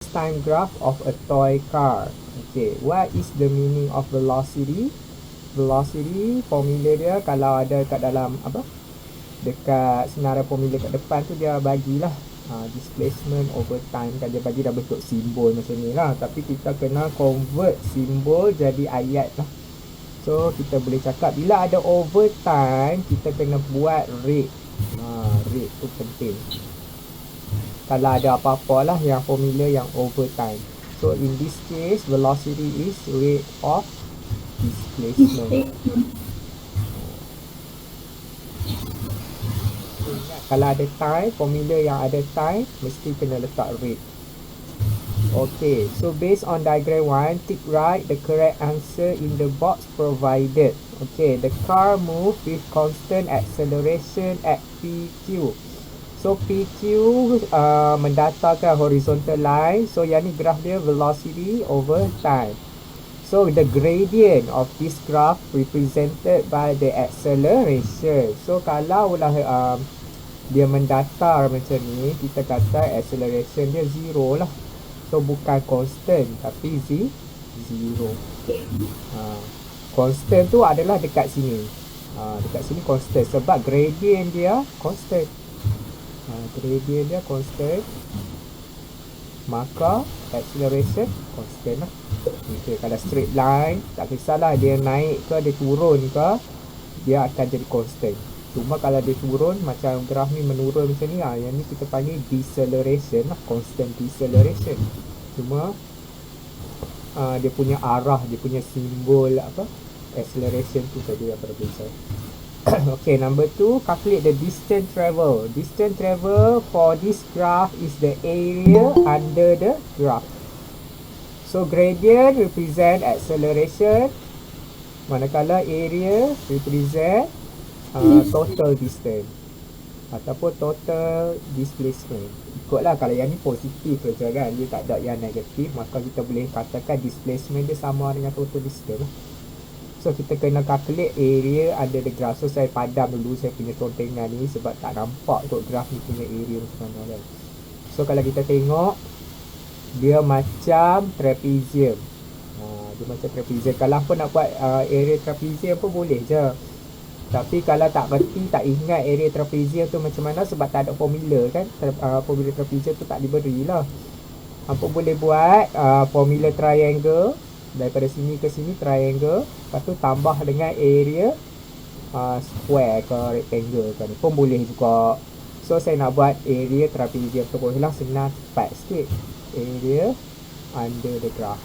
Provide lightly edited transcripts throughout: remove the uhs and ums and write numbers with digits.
time graph of a toy car. Okay, what is the meaning of velocity? Velocity, formula dia kalau ada kat dalam apa? Dekat senarai formula kat depan tu dia bagilah displacement over time kan, dia bagi dah bentuk simbol macam ni lah, tapi kita kena convert simbol jadi ayat lah. So kita boleh cakap bila ada over time kita kena buat rate. Rate tu penting kalau ada apa-apa lah yang formula yang over time. So in this case velocity is rate of displacement. Kalau ada time, formula yang ada time mesti kena letak rate. Okay, so based on diagram 1, tick right the correct answer in the box provided. Okay, the car move with constant acceleration at PQ. So PQ mendatarkan horizontal line. So yang ni graph dia velocity over time. So the gradient of this graph represented by the acceleration. So kalau lah dia mendatar macam ni, kita kata acceleration dia zero lah. So bukan constant tapi zero. Constant tu adalah dekat sini. Dekat sini constant sebab gradient dia constant. Gradient dia constant, maka acceleration constant lah. Okay, kalau straight line tak kisahlah dia naik ke dia turun ke, dia akan jadi constant. Cuma kalau dia turun macam graf ni menurun macam ni yang ni kita panggil deceleration lah, constant deceleration. Cuma dia punya arah, dia punya simbol apa acceleration tu saja yang berbeza. Okay, number 2, calculate the distance travel. Distance travel for this graph is the area under the graph. So gradient represent acceleration, manakala area represent total distance ataupun total displacement. Ikutlah, kalau yang ni positif saja kan, dia tak ada yang negatif, maka kita boleh katakan displacement dia sama dengan total distance. So kita kena calculate area under the graph. So saya padam dulu saya punya contengan ni sebab tak nampak untuk graph ni punya area macam mana kan. So kalau kita tengok dia macam trapezium. Dia macam trapezium. Kalau pun nak buat area trapezium pun boleh je. Tapi kalau tak berti, tak ingat area trapezium tu macam mana sebab tak ada formula kan. Formula trapezium tu tak diberi lah. Apa boleh buat formula triangle. Daripada sini ke sini triangle. Lepas tu tambah dengan area square ke rectangle ke ni pun boleh juga. So saya nak buat area trapezium tu bolehlah, senang cepat sikit. Area under the graph.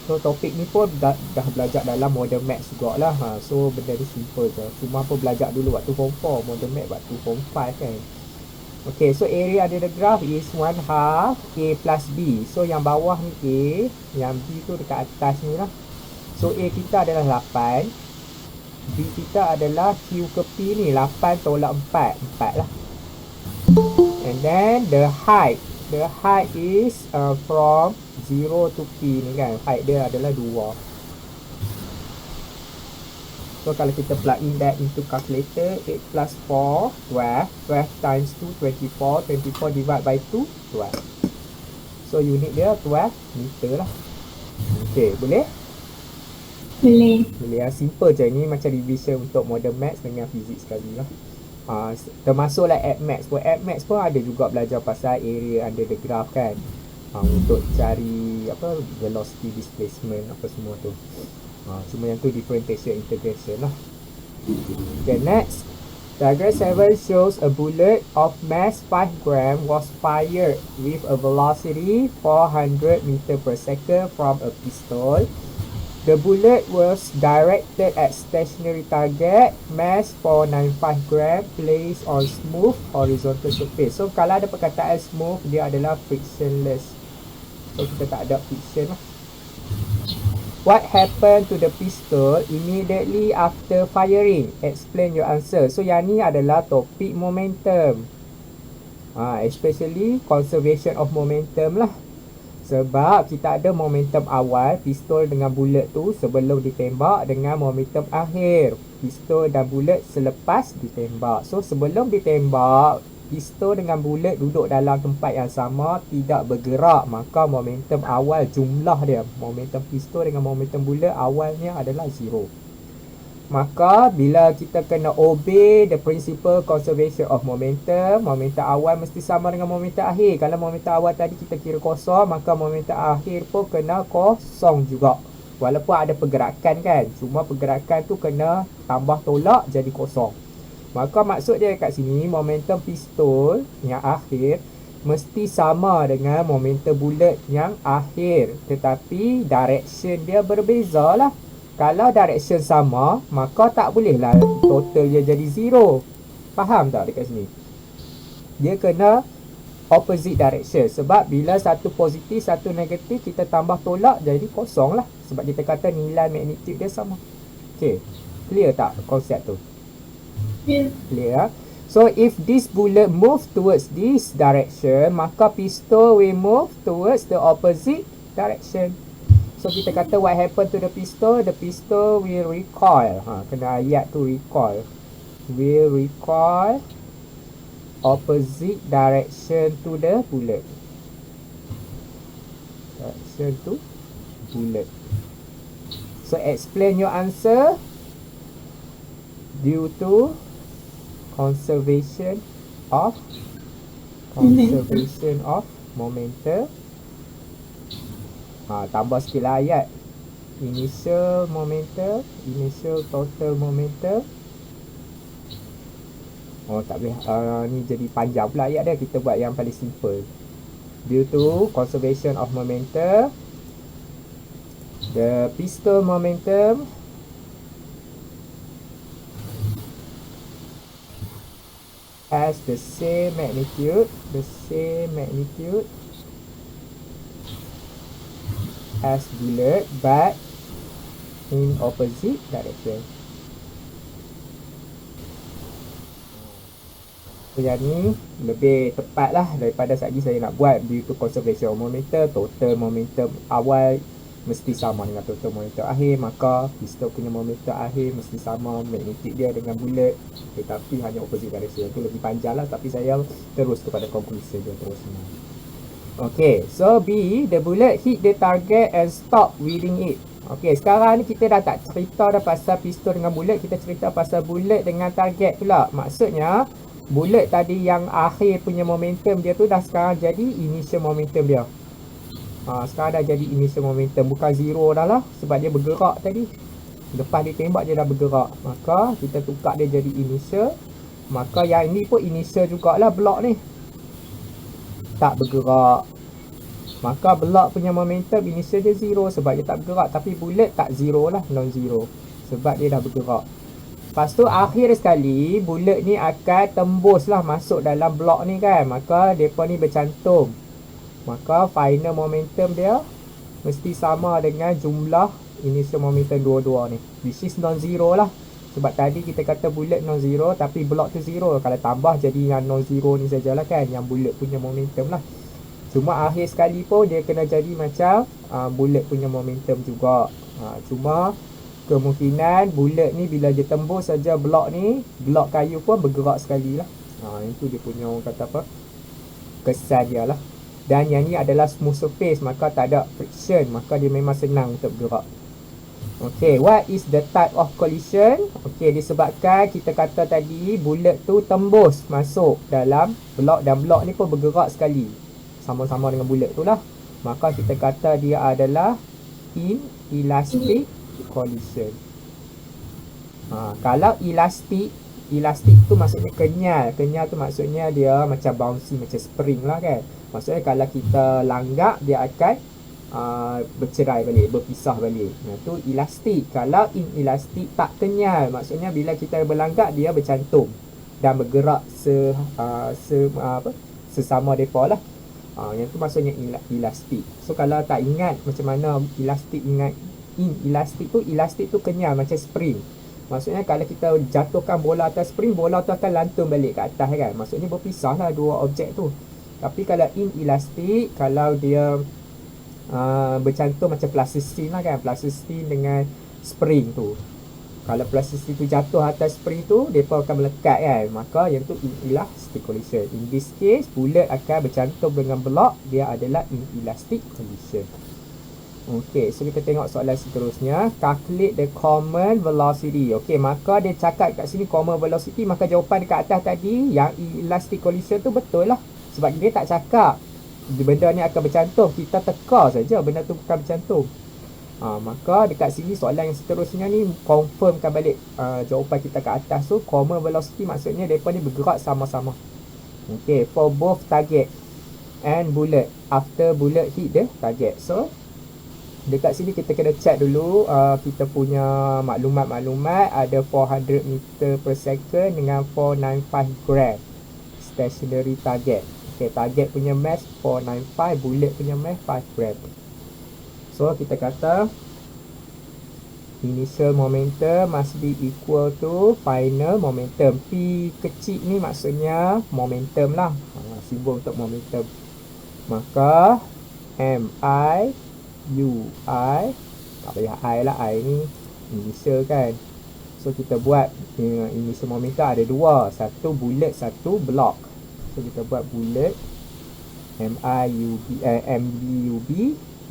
So topik ni pun dah belajar dalam modern maths jugalah. So benda ni simple je. Cuma apa belajar dulu waktu form 4, modern maths waktu form 5 kan. Okay, so area under the graph is 1/2 A plus B. So yang bawah ni A, yang B tu dekat atas ni lah. So A kita adalah 8, B kita adalah Q ke P ni 8 tolak 4, 4 lah. And then the height is from 0 to P ni kan, height dia adalah 2. So kalau kita plug in that into calculator, 8 plus 4, 12, 12 times 2, 24, 24 divide by 2, 12. So unit dia 12 meter lah. Okay, boleh? Boleh. Boleh lah, simple je ni, macam revision untuk modern maths dengan fizik sekali lah. Termasuklah AddMaths pun. AddMaths pun ada juga belajar pasal area under the graph kan, untuk cari apa velocity, displacement, apa semua tu. Cuma yang tu differentiation integration lah. Okay, next. Diagram 7 shows a bullet of mass 5 gram was fired with a velocity 400 meter per second from a pistol. The bullet was directed at stationary target, mass 495 gram, placed on smooth horizontal surface. So kalau ada perkataan smooth, dia adalah frictionless. So kita tak ada friction lah. What happened to the pistol immediately after firing? Explain your answer. So yang ni adalah topik momentum. Especially conservation of momentum lah. Sebab kita ada momentum awal pistol dengan bullet tu sebelum ditembak, dengan momentum akhir pistol dan bullet selepas ditembak. So sebelum ditembak Pistol dengan bulat duduk dalam tempat yang sama, tidak bergerak, maka momentum awal jumlah dia, momentum pistol dengan momentum bulat awalnya adalah 0. Maka bila kita kena obey the principle conservation of momentum, momentum awal mesti sama dengan momentum akhir. Kalau momentum awal tadi kita kira kosong, maka momentum akhir pun kena kosong juga. Walaupun ada pergerakan kan, cuma pergerakan tu kena tambah tolak jadi kosong. Maka maksud dia kat sini, momentum pistol yang akhir mesti sama dengan momentum bulat yang akhir, tetapi direction dia berbeza lah. Kalau direction sama, maka tak bolehlah total dia jadi 0. Faham tak dekat sini? Dia kena opposite direction. Sebab bila satu positif, satu negatif, kita tambah tolak jadi kosong lah. Sebab kita kata nilai magnetik dia sama. Okay, clear tak konsep tu? Clear. So if this bullet move towards this direction, maka pistol will move towards the opposite direction. So kita kata what happened to the pistol? The pistol will recoil. Kena ayat tu recoil. Will recoil opposite direction to the bullet. Direction to bullet. So explain your answer. Due to conservation of momentum. Tambah sikit lah ayat. Initial momentum, initial total momentum. Tak boleh, ni jadi panjang pula ayat dia. Kita buat yang paling simple. Due to conservation of momentum, the pistol momentum has the same magnitude as bullet but in opposite direction. So yang ni lebih tepat lah daripada lagi saya nak buat due to conservation of momentum. Total momentum awal mesti sama dengan total momentum akhir, maka pistol punya momentum akhir mesti sama magnetik dia dengan bullet, tetapi hanya opposite direction. Itu lebih panjang lah, tapi saya terus kepada conclusion dia terus. Okay, so B, the bullet hit the target and stop within it. Okay, sekarang ni kita dah tak cerita dah pasal pistol dengan bullet, kita cerita pasal bullet dengan target pula. Maksudnya, bullet tadi yang akhir punya momentum dia tu dah sekarang jadi initial momentum dia. Sekarang dah jadi initial momentum, bukan 0 dah lah, sebab dia bergerak tadi. Lepas dia tembak dia dah bergerak, maka kita tukar dia jadi initial. Maka yang ni pun initial jugalah, blok ni tak bergerak, maka blok punya momentum initial dia 0 sebab dia tak bergerak. Tapi bullet tak 0 lah, non-zero, sebab dia dah bergerak. Lepas tu akhir sekali bullet ni akan tembus lah masuk dalam blok ni kan, maka mereka ni bercantum, maka final momentum dia mesti sama dengan jumlah initial momentum dua-dua ni, which is non-zero lah. Sebab tadi kita kata bullet non-zero, tapi block tu 0. Kalau tambah jadi yang non-zero ni sajalah kan, yang bullet punya momentum lah. Cuma akhir sekali pun dia kena jadi macam bullet punya momentum juga. Cuma kemungkinan bullet ni bila dia tembus saja blok ni, blok kayu pun bergerak sekali lah. Itu dia punya orang kata apa, kesan dia lah. Dan yang ni adalah smooth surface, maka tak ada friction, maka dia memang senang untuk bergerak. Okay, what is the type of collision? Okay, disebabkan kita kata tadi bullet tu tembus masuk dalam blok, dan blok ni pun bergerak sekali sama-sama dengan bullet tu lah, maka kita kata dia adalah inelastic collision. Kalau elastic tu maksudnya kenyal tu maksudnya dia macam bouncy, macam spring lah kan. Maksudnya kalau kita langgak dia akan bercerai balik, berpisah balik. Tu elastik. Kalau inelastik tak kenyal, maksudnya bila kita berlanggak dia bercantum dan bergerak sesama depa lah. Yang tu maksudnya elastik. So kalau tak ingat macam mana elastik, ingat elastik tu kenyal macam spring. Maksudnya kalau kita jatuhkan bola atas spring, bola tu akan lantung balik ke atas kan. Maksudnya berpisah lah dua objek tu. Tapi kalau inelastik, kalau dia bercantum macam plasticine lah kan, plasticine dengan spring tu. Kalau plasticity tu jatuh atas spring tu, mereka akan melekat kan. Maka yang tu inelastic collision. In this case, bullet akan bercantum dengan block. Dia adalah inelastic collision. Okay, so kita tengok soalan seterusnya. Calculate the common velocity. Okay, maka dia cakap kat sini common velocity. Maka jawapan dekat atas tadi, yang inelastic collision tu betul lah. Sebab dia tak cakap benda ni akan bercantum. Kita teka saja benda tu bukan bercantum. Maka dekat sini soalan yang seterusnya ni confirmkan balik jawapan kita kat atas tu. Common velocity maksudnya mereka ni bergerak sama-sama. Okay, for both target and bullet after bullet hit the target. So dekat sini kita kena check dulu kita punya maklumat-maklumat. Ada 400 meter per second dengan 495 gram stationary target. Okay, target punya mass 495, bullet punya mass 5 gram. So kita kata initial momentum must be equal to final momentum. P kecil ni maksudnya momentum lah, simbol untuk momentum. Maka MI UI, tak payah I lah, I ni initial kan. So kita buat initial momentum ada dua, satu bullet, satu block. So kita buat bullet MBUB.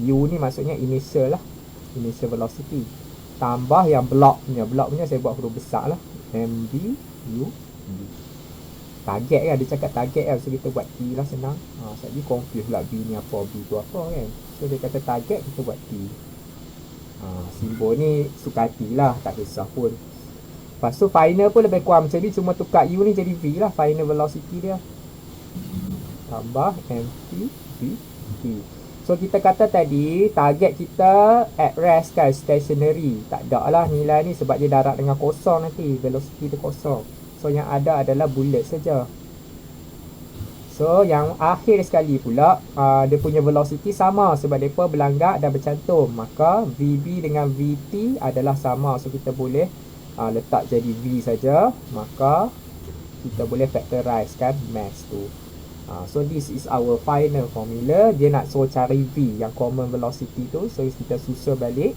U ni maksudnya initial lah, initial velocity, tambah yang block punya saya buat huruf besar lah, MBUB. Target kan, dia cakap target kan, so kita buat T lah, senang. Saya confuse lah B ni apa, B tu apa kan. So dia kata target, kita buat T. Simbol ni suka hati lah, tak kisah pun. Lepas tu final pun lebih kurang macam ni, cuma tukar U ni jadi V lah, final velocity dia. Tambah MTV T. So kita kata tadi target kita at rest kan, stationary. Tak ada lah nilai ni sebab dia darat dengan kosong nanti, velocity dia kosong. So yang ada adalah bullet saja. So yang akhir sekali pula dia punya velocity sama sebab mereka berlanggak dan bercantum. Maka VB dengan VT adalah sama. So kita boleh letak jadi V saja. Maka kita boleh factorize kan mass tu. So this is our final formula. Dia nak suruh cari V yang common velocity tu. So kita susun balik,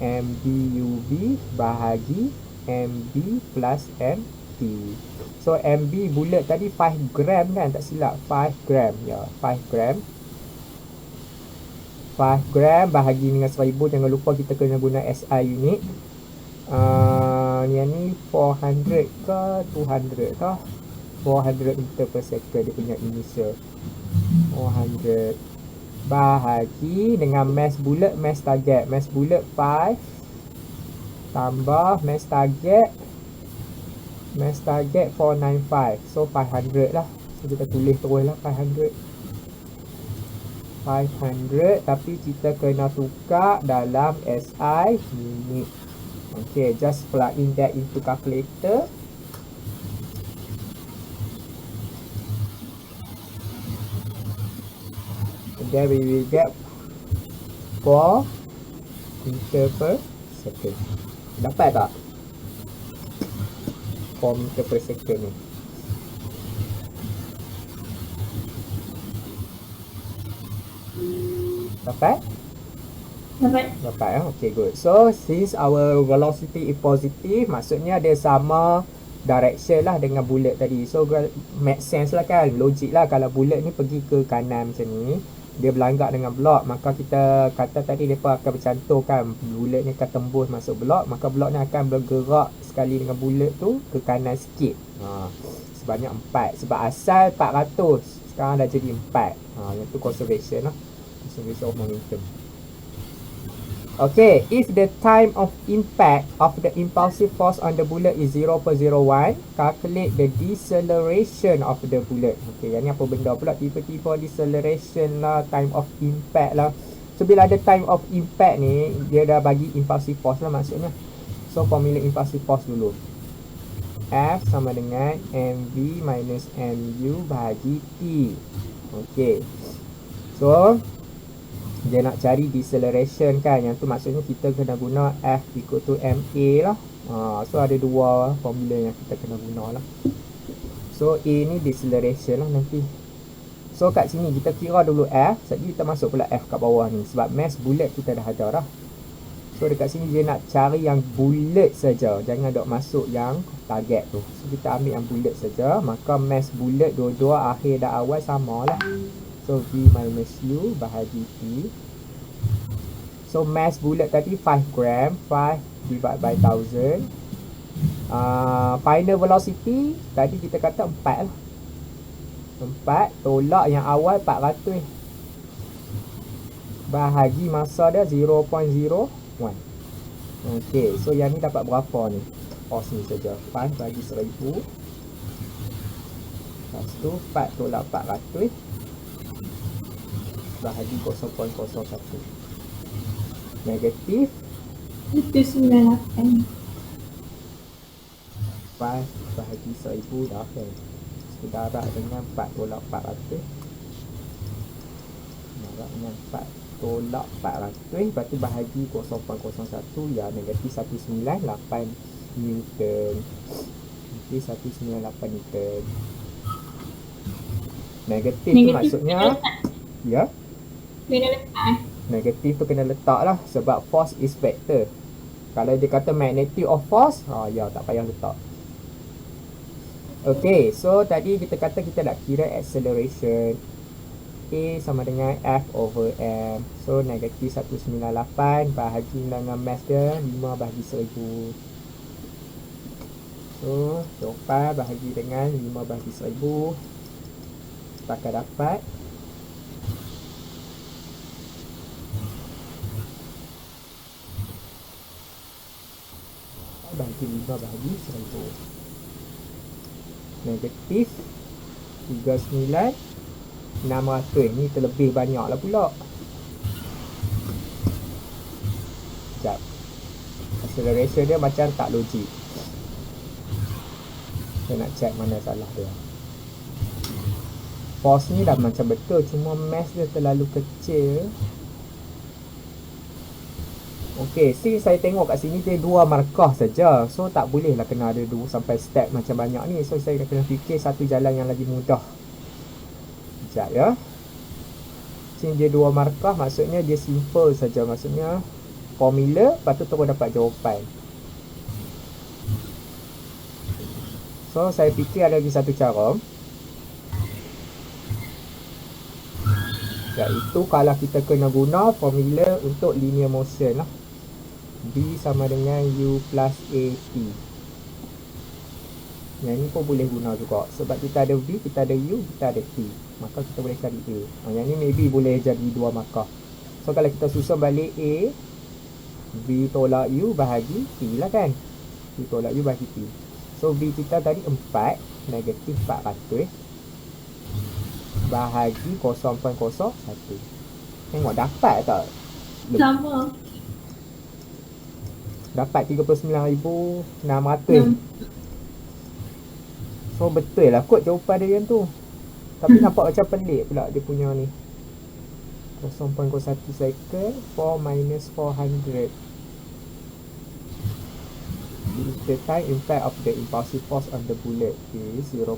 MBUB bahagi MB plus MT. So MB bullet tadi 5 gram kan, tak silap 5 gram ya, 5 gram. 5 gram bahagi dengan 1000. Jangan lupa kita kena guna SI unit. Yang ni 400 ke 200 ke, 400 meter per second dia punya initial. 400 bahagi dengan mass bullet, mass target. Mass bullet 5 tambah mass target 495. So 500 lah. So kita tulis terus lah 500 tapi kita kena tukar dalam SI unit. Okay, just plug in that into calculator. Then we will get 4 meter per second. Dapat tak? 4 meter per second ni. Dapat? Dapat ya? Okay, good. So since our velocity is positive, maksudnya dia sama direction lah dengan bullet tadi. So make sense lah kan, logik lah. Kalau bullet ni pergi ke kanan macam ni, dia berlanggak dengan blok, maka kita kata tadi mereka akan bercantum kan, bullet ni akan tembus masuk blok, maka blok ni akan bergerak sekali dengan bullet tu ke kanan sikit. Sebanyak 4. Sebab asal 400, sekarang dah jadi 4. Yang tu conservation lah, conservation of momentum. Okay, if the time of impact of the impulsive force on the bullet is 0.01, calculate the deceleration of the bullet. Okay, yang ni apa benda pula tiba-tiba deceleration lah, time of impact lah. So bila ada time of impact ni, dia dah bagi impulsive force lah maksudnya. So formula impulsive force dulu. F sama dengan mv minus mu bahagi T. Okay, so dia nak cari deceleration kan, yang tu maksudnya kita kena guna F equal to MA lah. So ada dua formula yang kita kena guna lah. So A ni deceleration lah nanti. So kat sini kita kira dulu F, sekejap kita masuk pula F kat bawah ni sebab mass bullet kita dah ada dah. So dekat sini dia nak cari yang bulat saja, jangan dok masuk yang target tu. So kita ambil yang bulat saja, maka mass bulat dua-dua akhir dan awal samalah. So V minus U bahagi T. So mass bulat tadi 5 gram, 5 divided by 1000. Final velocity tadi kita kata 4 lah. 4 tolak yang awal 400 bahagi masa dia 0.01. Okey, so yang ni dapat berapa ni? Force ni saja. 5 bagi 1000. Lepas tu 4 tolak 400 bahagi 0.01. Negatif Itu 98. 5 bahagi 1000 dah kan. Sedarat dengan 4 tolak 400. Sedarat dengan 4 tolak 400. Lepas tu bahagi 0.01. Ya, negatif 198 Newton. Negatif 198 Newton. Negatif tu maksudnya, ya, Kena letak. negatif tu kena letak lah. Sebab force is vector. Kalau dia kata magnitude of force, ya tak payah letak. Okay, so tadi kita kata kita nak kira acceleration. A sama dengan F over M. So negatif 198 bahagi dengan mass dia 5 bahagi 1000. So jawapan bahagi dengan 5 bahagi 1000. Kita akan dapat bahagi 5 bahagi 1000. Negatif 39 600. Ni terlebih banyak lah pula. Sekejap, acceleration dia macam tak logik. Saya nak check mana salah dia. Force ni dah macam betul, cuma mass dia terlalu kecil. Okey, saya tengok kat sini dia 2 markah saja. So tak boleh lah kena ada 2 sampai step macam banyak ni. So saya dah kena fikir satu jalan yang lagi mudah. Sekejap ya. Sini dia 2 markah, maksudnya dia simple saja. Maksudnya formula, lepas tu terus dapat jawapan. So saya fikir ada lagi satu cara. Iaitu kalau kita kena guna formula untuk linear motion lah. B sama dengan U plus AT. Yang ni pun boleh guna juga. Sebab kita ada V, kita ada U, kita ada T. Maka kita boleh cari A. Yang ni maybe boleh jadi 2 markah. So kalau kita susun balik A, V tolak U bahagi T lah kan. V tolak U bahagi T. So V kita tadi 4, negatif 400 bahagi 0.01. Tengok dapat tak? Sama. Dapat 39,600. So betul lah kot jawapan dia yang tu. Tapi nampak macam pelik pula dia punya ni. 0.01 second 4 minus 400. The time impact of the impulsive force on the bullet is 0.01.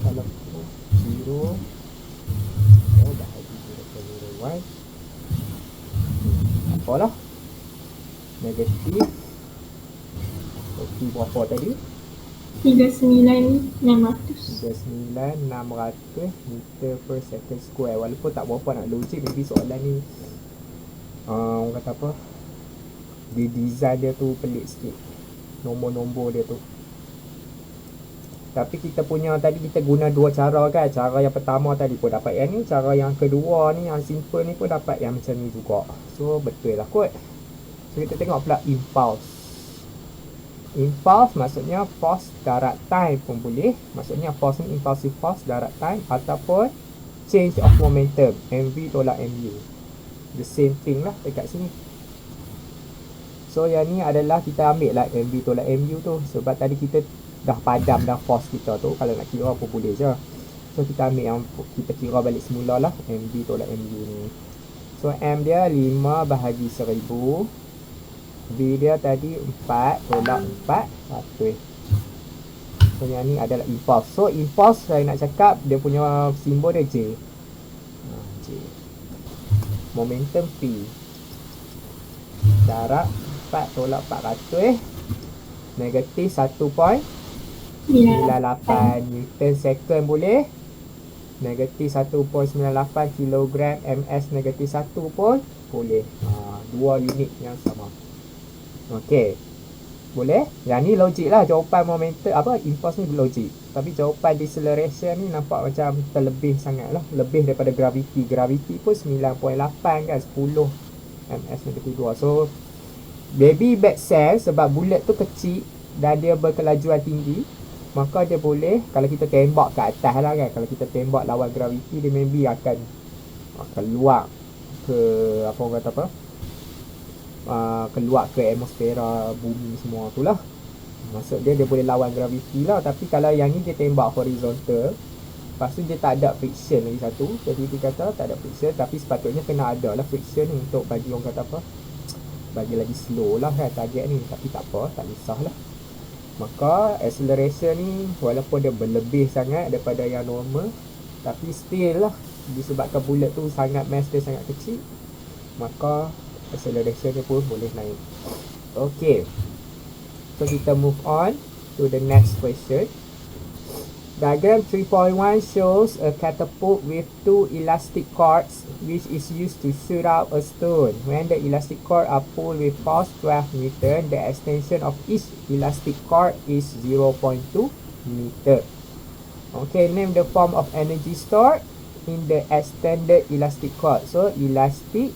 Kalau 0 bahagi 0.01, apalah, negatif berapa tadi? 39,600. 39,600 meter per second square. Walaupun tak berapa nak logik, maybe soalan ni orang kata apa, di design dia tu pelik sikit, nombor-nombor dia tu. Tapi kita punya tadi kita guna 2 cara kan. Cara yang pertama tadi pun dapat yang ni, cara yang kedua ni yang simple ni pun dapat yang macam ni juga. So betul lah kot. So kita tengok pula impulse. Impulse maksudnya force direct time pun boleh. Maksudnya force ni impulsive force direct time ataupun change of momentum, mv tolak mu. The same thing lah dekat sini. So yang ni adalah kita ambil lah mv tolak mu tu. Sebab tadi kita dah padam dah force kita tu. Kalau nak kira apa boleh je. So kita ambil yang kita kira balik semula lah, mv tolak mu ni. So m dia 5 bahagi 1000. V dia tadi 4 tolak 400. So yang ni adalah impulse. So impulse saya nak cakap dia punya simbol dia J. J J. Momentum P. Jarak 4 tolak 400 negatif 1.98 Newton second boleh. Negatif 1.98 kilogram ms negatif 1 pun boleh. Dua unit yang sama. Okey. Boleh? Yang ni logik lah. Jawapan momentum impulse ni logik. Tapi jawapan deceleration ni nampak macam terlebih sangat lah. Lebih daripada gravity. Gravity pun 9.8 kan. 10 ms negatif 2. So baby bat cell sebab bulat tu kecil dan dia berkelajuan tinggi, maka dia boleh, kalau kita tembak ke atas lah kan, kalau kita tembak lawan gravity, dia maybe akan keluar ke apa orang kata apa, keluar ke atmosfera bumi semua tu lah. Maksud dia boleh lawan gravity lah. Tapi kalau yang ni dia tembak horizontal, lepas tu dia tak ada friction lagi satu. Jadi dia kata tak ada friction, tapi sepatutnya kena ada lah friction untuk bagi orang kata apa, bagi lagi slow lah kan target ni. Tapi tak apa, tak kisah lah. Maka acceleration ni walaupun dia berlebih sangat daripada yang normal, tapi still lah, disebabkan bullet tu sangat, mass dia sangat kecil, maka acceleration dia pun boleh naik. Okay, so kita move on to the next question. Diagram 3.1 shows a catapult with two elastic cords which is used to shoot out a stone. When the elastic cord are pulled with force 12 Newton, the extension of each elastic cord is 0.2 meter. Okay, name the form of energy stored in the extended elastic cord. So, elastic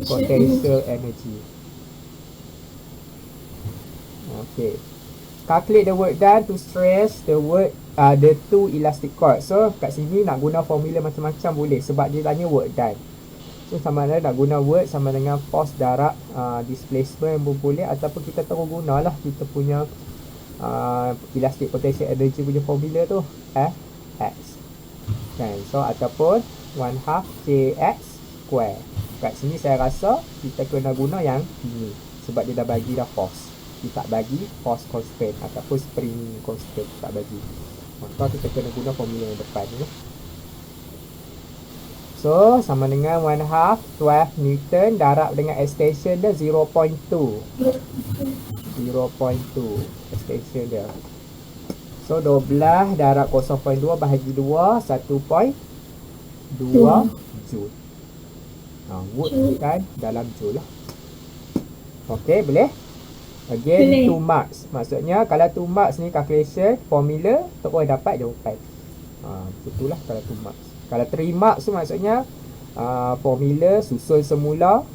potential energy. Okay. Calculate the work done to stress the two elastic cord. So kat sini nak guna formula macam-macam boleh sebab dia tanya work done. So sama ada nak guna work sama dengan force darab displacement pun boleh, ataupun kita terus gunalah kita punya elastic potential energy punya formula tu, F(x) kan. So ataupun 1/2 kx square. Kat sini saya rasa kita kena guna yang ini sebab dia dah bagi dah force. Dia tak bagi force constant ataupun spring constant, tak bagi. Maka kita kena guna formula yang depan ni. So sama dengan 1/2 12 Newton darab dengan extension dia 0.2 extension dia. So 12 darab 0.2 bahagi 2 1.2 joule. Wood kan dalam joule lah. Okay, boleh? Again, 2 marks. Maksudnya kalau 2 marks ni calculation, formula, terus dapat jawapan. Itulah kalau 2 marks. Kalau 3 marks tu maksudnya formula, susun semula,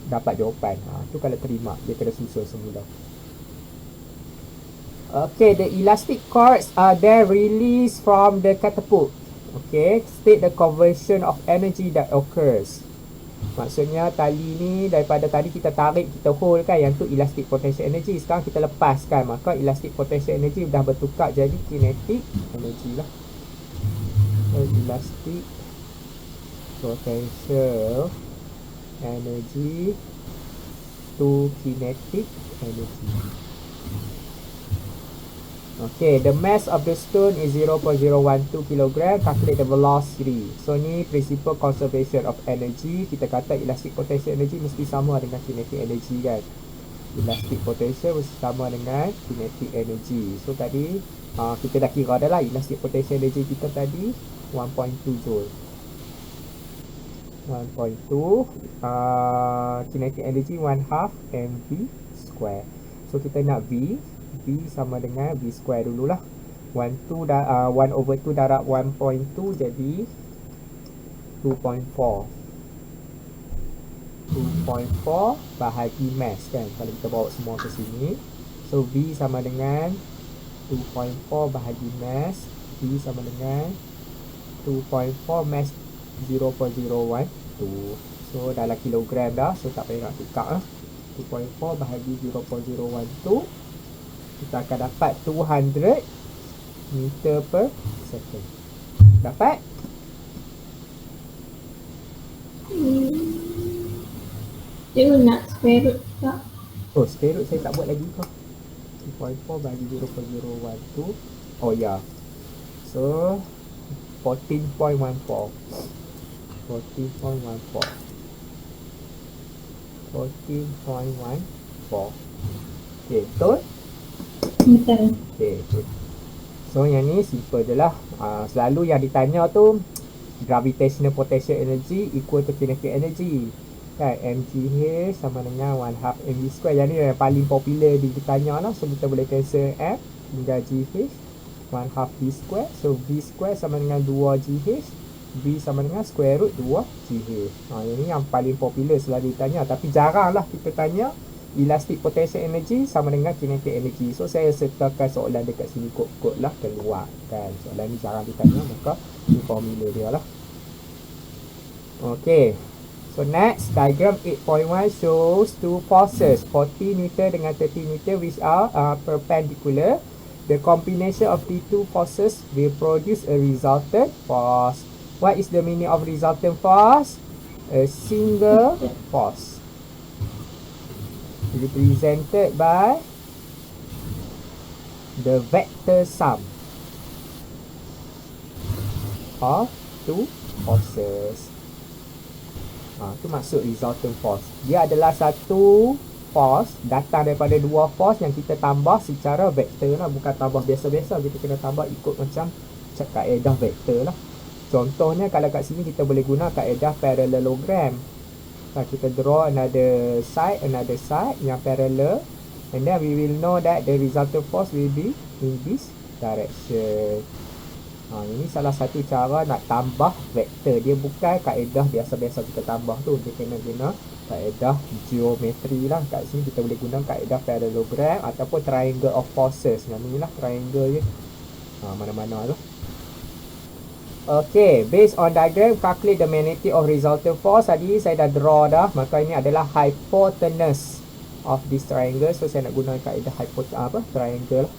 dapat jawapan. Tu kalau 3 marks, dia kena susun semula. Okay, the elastic cords are then released from the catapult. Okay, state the conversion of energy that occurs. Maksudnya tali ni daripada tadi kita tarik, kita hold kan, yang tu elastic potential energy. Sekarang kita lepaskan, maka elastic potential energy dah bertukar jadi kinetic energy lah. So, elastic potential energy to kinetic energy. Okay, the mass of the stone is 0.012 kg. Calculate the velocity. So ni principle conservation of energy. Kita kata elastic potential energy mesti sama dengan kinetic energy kan. Elastic potential mesti sama dengan kinetic energy. So tadi kita dah kira dah lah elastic potential energy kita tadi 1.2 joule. 1.2 kinetic energy 1/2 mv square. So kita nak V sama dengan V square dululah. 1/2 darab 1.2 jadi 2.4 bahagi mass kan, kalau kita bawa semua ke sini. So V sama dengan 2.4 bahagi mass. V sama dengan 2.4 mass 0.012. So dalam kilogram dah, so tak payah nak tukar 2.4 bahagi 0.012, kita akan dapat 200 meter per second. Dapat? Dia nak square root tak? Oh, square root saya tak buat lagi kau. 2.4 bahagi 0.012. Oh ya. So 14.14. 14.14. 14.14. Okay, betul? Betul. Okay, good. So yang ni simple je lah. Selalu yang ditanya tu gravitational potential energy equal to kinetic energy, kan? mgh sama dengan 1/2 mv square. Yang ni yang paling popular ditanya lah. So kita boleh cancel m hingga gh 1/2 v square. So v square sama dengan 2gh, v sama dengan square root 2gh. Yang ni yang paling popular selalu ditanya. Tapi jarang lah kita tanya elastic potential energy sama dengan kinetic energy. So saya sertakan soalan dekat sini kot-kot lah keluar, kan? Soalan ni jarang ditanya, maka ni formula dia lah. Okay, so next diagram 8.1 shows two forces 40 Newton dengan 30 Newton which are perpendicular. The combination of the two forces will produce a resultant force. What is the meaning of resultant force? A single force represented by the vector sum of two forces. Itu maksud resultant force. Dia adalah satu force datang daripada dua force yang kita tambah secara vektor lah, bukan tambah biasa-biasa. Kita kena tambah ikut macam kaedah vektor lah. Contohnya kalau kat sini kita boleh guna kaedah parallelogram. Kita draw another side yang parallel, and then we will know that the resultant force will be in this direction. Ini salah satu cara nak tambah vektor. Dia bukan kaedah biasa-biasa kita tambah tu. Dia kena guna kaedah geometri lah. Kat sini kita boleh guna kaedah parallelogram ataupun triangle of forces. Namanya lah triangle je. Mana-mana lah. Okay, based on diagram, calculate the magnitude of resultant force. Tadi saya dah draw dah. Maka ini adalah hypotenuse of this triangle. So saya nak guna kaedah triangle lah.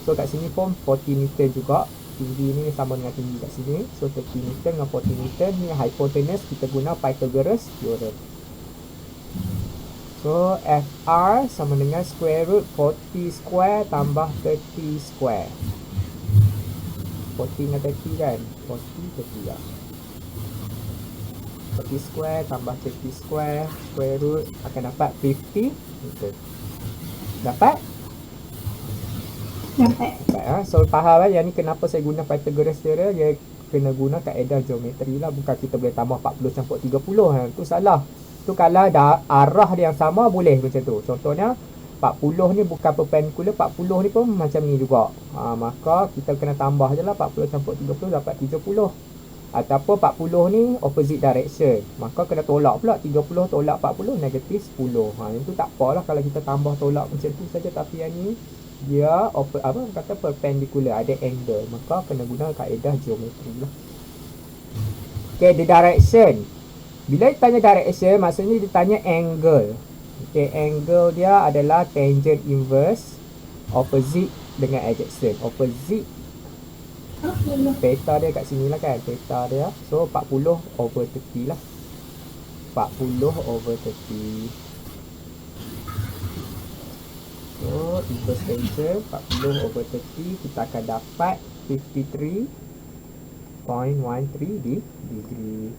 So kat sini form 40 Newton juga. Tinggi ni sama dengan tinggi kat sini. So 30 Newton dengan 40 Newton. Ni hypotenuse, kita guna Pythagoras theorem. So FR sama dengan square root 40 square tambah 30 square. 40 dengan 30 kan? 40 lah. 40 square tambah 30 square, square root akan dapat 50 Newton. Dapat? So faham yang ni kenapa saya guna Pythagoras theorem. Dia kena guna kaedah geometri lah. Bukan kita boleh tambah 40 campur 30. Tu salah. Tu kalau dah arah dia yang sama boleh macam tu. Contohnya 40 ni bukan perpendicular, 40 ni pun macam ni juga. Maka kita kena tambah je lah 40 campur 30 dapat 30. Ataupun 40 ni opposite direction, maka kena tolak pula 30 tolak 40 negatif 10. Yang tu tak apalah kalau kita tambah tolak macam tu saja. Tapi yang ni dia kata perpendicular, ada angle, maka kena guna kaedah geometri lah. Okay, the direction. Bila ditanya direction, maksudnya ditanya angle. Okay, angle dia adalah tangent inverse, opposite dengan adjacent. Opposite theta dia kat sini lah kan, theta dia. So 40 over 30 lah. 40 over 30. So inverse tangent 40 over 30, kita akan dapat 53.13 degree.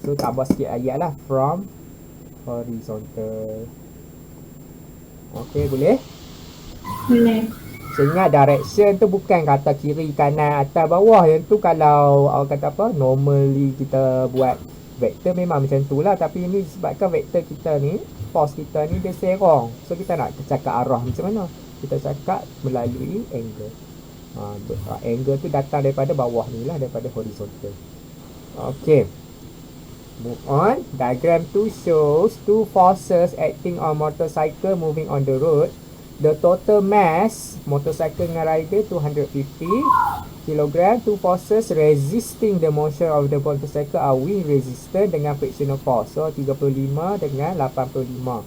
So tambah sikit ayat lah, from horizontal. Okay, boleh? Boleh. So ingat direction tu bukan kata kiri, kanan, atas, bawah. Yang tu kalau kata apa, normally kita buat vektor memang macam tu lah. Tapi ini sebabkan vektor kita ni, force kita ni dia serong. So kita nak cakap arah macam mana? Kita cakap melalui angle. Angle tu datang daripada bawah ni lah, daripada horizontal. Okay, move on. Diagram 2 shows two forces acting on motorcycle moving on the road. The total mass motorcycle dengan rider 250 kg. Two forces resisting the motion of the motorcycle are wind resistant dengan frictional force. So 35 dengan 85.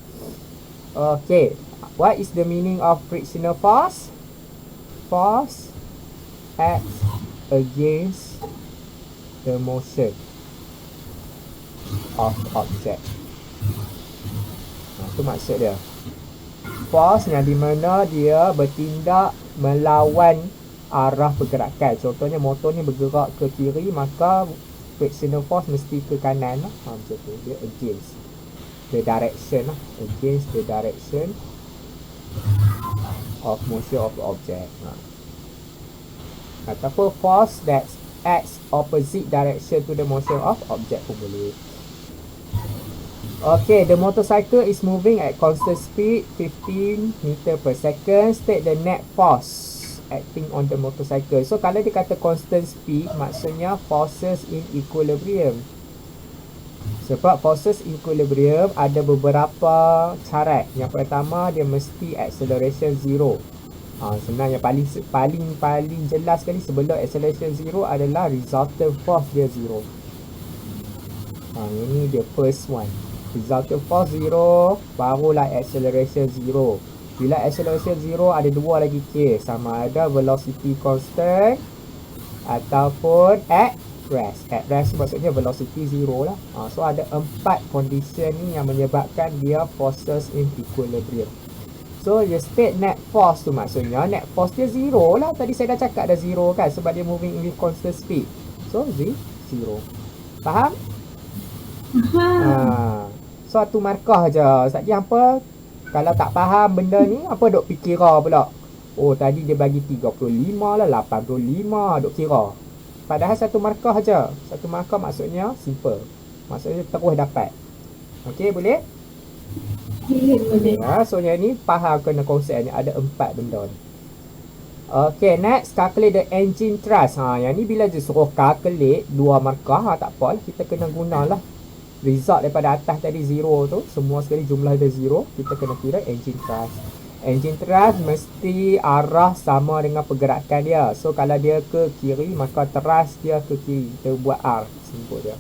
Okay, what is the meaning of frictional force? Force acts against the motion of object. Itu maksud dia. Force yang dimana dia bertindak melawan arah pergerakan. Contohnya motor ni bergerak ke kiri, maka frictional force mesti ke kanan lah. Macam tu, dia against the direction lah, against the direction of motion of the object. Ataupun force that acts opposite direction to the motion of object pun boleh. Okay, the motorcycle is moving at constant speed 15 meter per second. State the net force acting on the motorcycle. So kalau dia kata constant speed, maksudnya forces in equilibrium. Sebab forces equilibrium ada beberapa syarat. Yang pertama, dia mesti acceleration zero. Sebenarnya paling jelas sekali sebelum acceleration zero adalah resultant force dia zero. Ini dia first one. Resultant force zero, barulah acceleration zero. Bila acceleration zero, ada dua lagi case, sama ada velocity constant ataupun at rest. At rest maksudnya velocity zero lah. So ada 4 condition ni yang menyebabkan dia forces in equilibrium. So dia state net force tu, maksudnya net force dia zero lah. Tadi saya dah cakap dah zero kan, sebab dia moving with constant speed. So zero. Faham? Satu markah je. Lagi apa? Kalau tak faham benda ni, apa duk fikir pula? Oh, tadi dia bagi 35 lah, 85 duk kira. Padahal satu markah je. Satu markah maksudnya simple. Maksudnya terus dapat. Okey, boleh? Boleh. So yang ni faham kena konsep ni, ada 4 benda ni. Okay, next calculate the engine thrust. Yang ni bila je suruh calculate 2 markah, tak apa, kita kena gunalah result daripada atas tadi zero tu, semua sekali jumlah dia zero, kita kena kira engine thrust. Engine thrust mesti arah sama dengan pergerakan dia. So kalau dia ke kiri, maka thrust dia ke kiri. Kita buat R, sebut dia.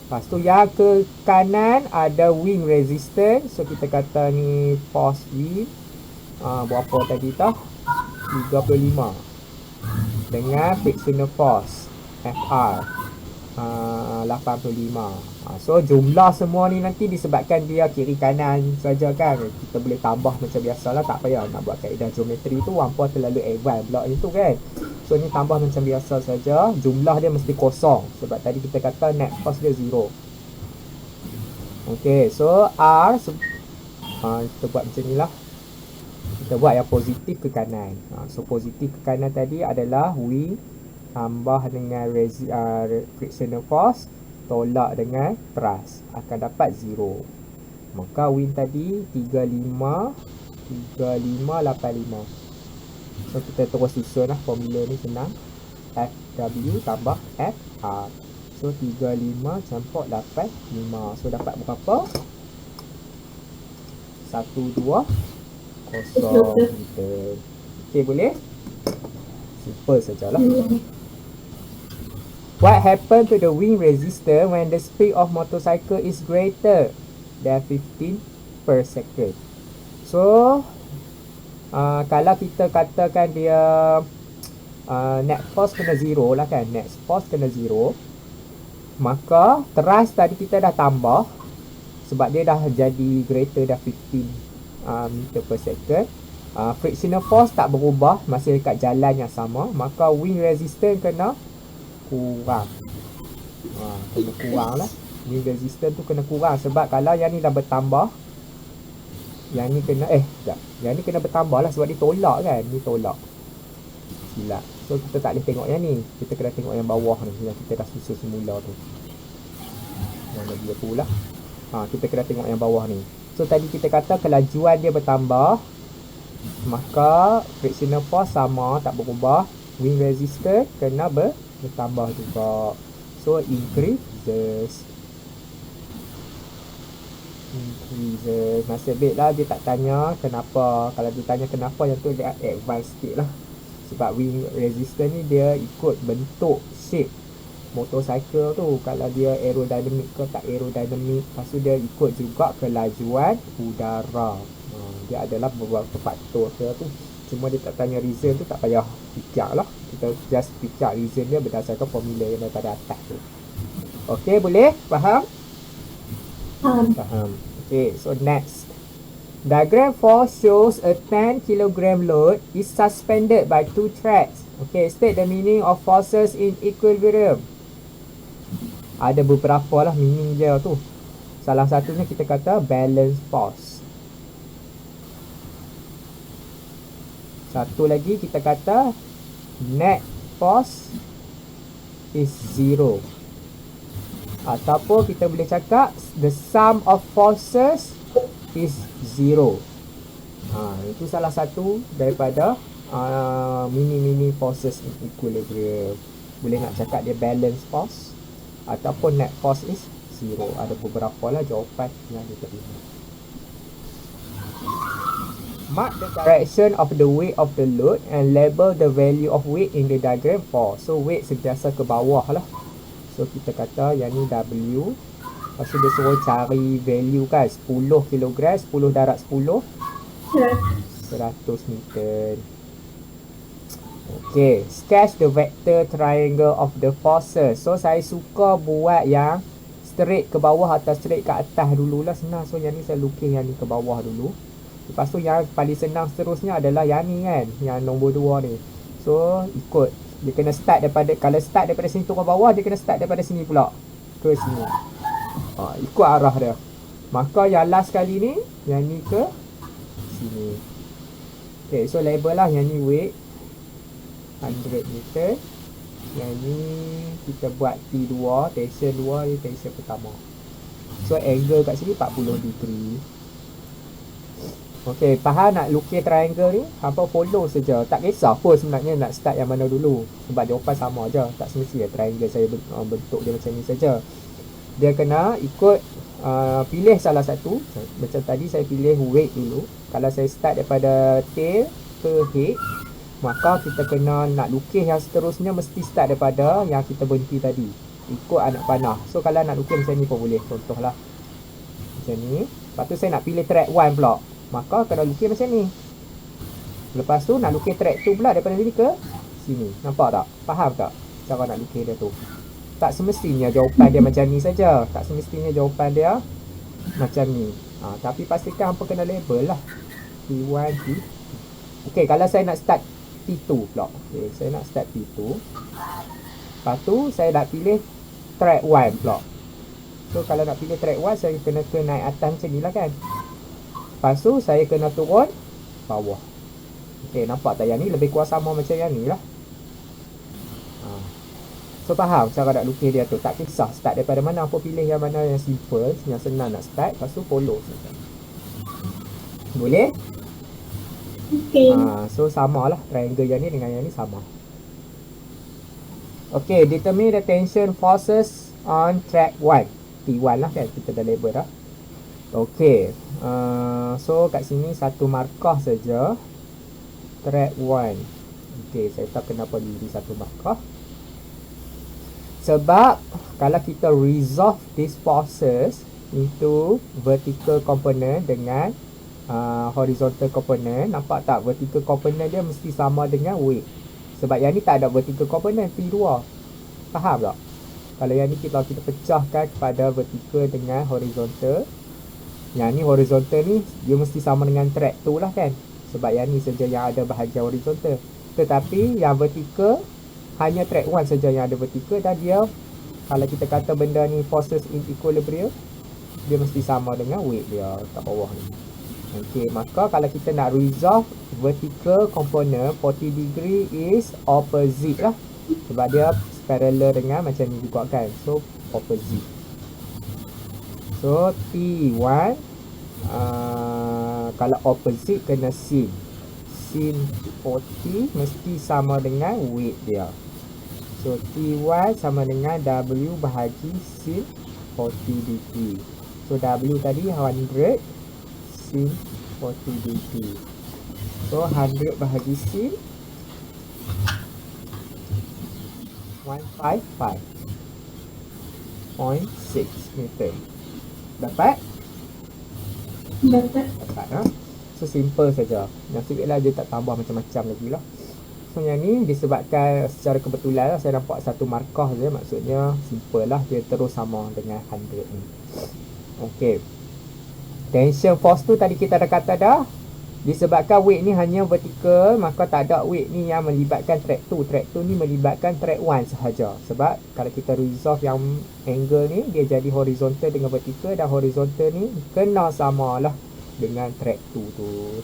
Lepas tu yang ke kanan ada wing resistance. So kita kata ni force wing. Berapa tadi tah? 35. Dengan frictional force FR 85. So jumlah semua ni nanti disebabkan dia kiri kanan saja kan. Kita boleh tambah macam biasalah, tak payah nak buat kaedah geometri tu hampa terlalu advance pula itu kan. So ni tambah macam biasa saja. Jumlah dia mesti kosong sebab tadi kita kata net force dia zero. Okay, so R kita buat macam ni lah. Kita buat yang positif ke kanan. So positif ke kanan tadi adalah wing tambah dengan frictional force tolak dengan thrust, akan dapat 0. Maka wing tadi 3585. So kita terus susun lah formula ni, senang. FW tambah FR. So 35 campur 85. So dapat berapa? 120 meter. Okay, boleh? Simple sajalah. What happened to the wing resistance when the speed of motorcycle is greater than 15 per second? So, kalau kita katakan dia net force kena zero lah kan, net force kena zero, maka thrust tadi kita dah tambah sebab dia dah jadi greater than 15 meter per second. Frictional force tak berubah, masih dekat jalan yang sama, maka wing resistance kena kurang. Kena kurang lah. Wing resistance tu kena kurang sebab kalau yang ni dah bertambah, yang ni kena yang ni kena bertambah lah sebab dia tolak kan. Ni tolak, silap. So kita tak boleh tengok yang ni, kita kena tengok yang bawah ni yang kita dah susun semula tu. Yang lagi apa pula? Kita kena tengok yang bawah ni. So tadi kita kata kelajuan dia bertambah, maka frictional force sama, tak berubah. Wing resistance kena bertambah juga. So increases. Nasib baiklah dia tak tanya kenapa. Kalau dia tanya kenapa, yang tu dia advance sikit lah. Sebab wing resistance ni dia ikut bentuk shape motorcycle tu. Kalau dia aerodynamic ke tak aerodynamic. Lepas tu dia ikut juga kelajuan udara. Dia adalah beberapa faktor dia tu. Cuma dia tak tanya reason tu, tak payah fikir lah. Kita just fikir reason dia berdasarkan formula yang daripada atas tu. Okay, boleh? Faham? Faham. Okay, so next. Diagram 4 shows a 10 kg load is suspended by 2 threads. Okay, state the meaning of forces in equilibrium. Ada beberapa lah meaning dia tu. Salah satunya kita kata balance force. Satu lagi kita kata net force is 0. Ataupun kita boleh cakap the sum of forces is 0. Itu salah satu daripada mini forces in equilibrium. Boleh nak cakap dia balance force ataupun net force is 0. Ada beberapa lah jawapan yang diterima. Mark the direction of the weight of the load and label the value of weight in the diagram 4. So weight sentiasa ke bawah lah. So kita kata yang ni W. Lepas tu dia suruh cari value kan, 10 kg, 10 darab 10, 100 Newton. Okay, sketch the vector triangle of the forces. So saya suka buat yang straight ke bawah atau straight ke atas dululah, senang. So yang ni saya lukis yang ni ke bawah dulu. Lepas tu yang paling senang seterusnya adalah yang ni kan, yang nombor 2 ni. So ikut, dia kena start daripada, kalau start daripada sini turun ke bawah, dia kena start daripada sini pula ke sini. Ikut arah dia. Maka yang last kali ni, yang ni ke sini. Okay, so label lah yang ni weight 100 Newton. Yang ni kita buat T2, tension 2 ni tension pertama. So angle kat sini 40 degree. Okay, faham nak lukis triangle ni? Hampa follow saja. Tak kisah pun sebenarnya nak start yang mana dulu. Sebab jawapan sama je. Tak semestinya triangle saya bentuk dia macam ni saja. Dia kena ikut pilih salah satu. Macam tadi saya pilih weight dulu. Kalau saya start daripada tail ke head, maka kita kena nak lukis yang seterusnya mesti start daripada yang kita berhenti tadi. Ikut anak panah. So kalau nak lukis macam ni pun boleh. Contohlah macam ni. Lepas tu saya nak pilih track 1 pula, maka kena lukis macam ni. Lepas tu nak lukis track 2 pula daripada sini ke sini. Nampak tak? Faham tak cara nak lukis dia tu? Tak semestinya jawapan dia macam ni saja. Tak semestinya jawapan dia macam ni. Tapi pastikan hampa kena label lah. T1, T. Okay, kalau saya nak start T2 pula. Okay, saya nak start T2. Lepas tu saya nak pilih track 1 pula. So kalau nak pilih track 1, saya kena ke naik atas macam ni lah kan. Lepas tu saya kena turun bawah. Okay, nampak tak yang ni lebih kurang sama macam yang ni lah. So faham cara nak lukis dia tu. Tak kisah start daripada mana, apa pilih yang mana yang simple, yang senang nak start. Lepas tu follow saja. Boleh? Okay. So sama lah triangle yang ni dengan yang ni sama. Okay, determine the tension forces on track 1. T1 lah kan, kita dah label dah. Okay, so kat sini satu markah saja, track 1. Okay, saya tahu kenapa diri satu markah. Sebab kalau kita resolve these forces into vertical component dengan horizontal component, nampak tak vertical component dia mesti sama dengan weight. Sebab yang ni tak ada vertical component, P2. Faham tak? Kalau yang ni kita pecahkan kepada vertical dengan horizontal, yang ni horizontal ni dia mesti sama dengan track tu lah kan. Sebab yang ni saja yang ada bahagian horizontal. Tetapi yang vertical hanya track 1 saja yang ada vertical, dan dia kalau kita kata benda ni forces in equilibrium, dia mesti sama dengan weight dia kat bawah ni. Okay, maka kalau kita nak resolve vertical component, 40 degree is opposite lah. Sebab dia parallel dengan macam ni juga kan. So opposite. So T1 kalau opposite kena sin. Sin 40 mesti sama dengan weight dia. So T1 sama dengan W bahagi sin 40 degree. So W tadi 100 sin 40 degree. So 100 bahagi sin 155.6 Newton. Dapat? Dapat. Dapat ha? So simple saja. Nasib baiklah dia tak tambah macam-macam lagi lah. So yang ni disebabkan secara kebetulan lah, saya nampak satu markah je, maksudnya simple lah, dia terus sama dengan 100 ni. Okay, tension force tu tadi kita dah kata dah Disebabkan weight ni hanya vertikal, maka tak ada weight ni yang melibatkan track 2. Track 2 ni melibatkan track 1 sahaja. Sebab kalau kita resolve yang angle ni, dia jadi horizontal dengan vertikal, dan horizontal ni kena samalah dengan track 2 tu.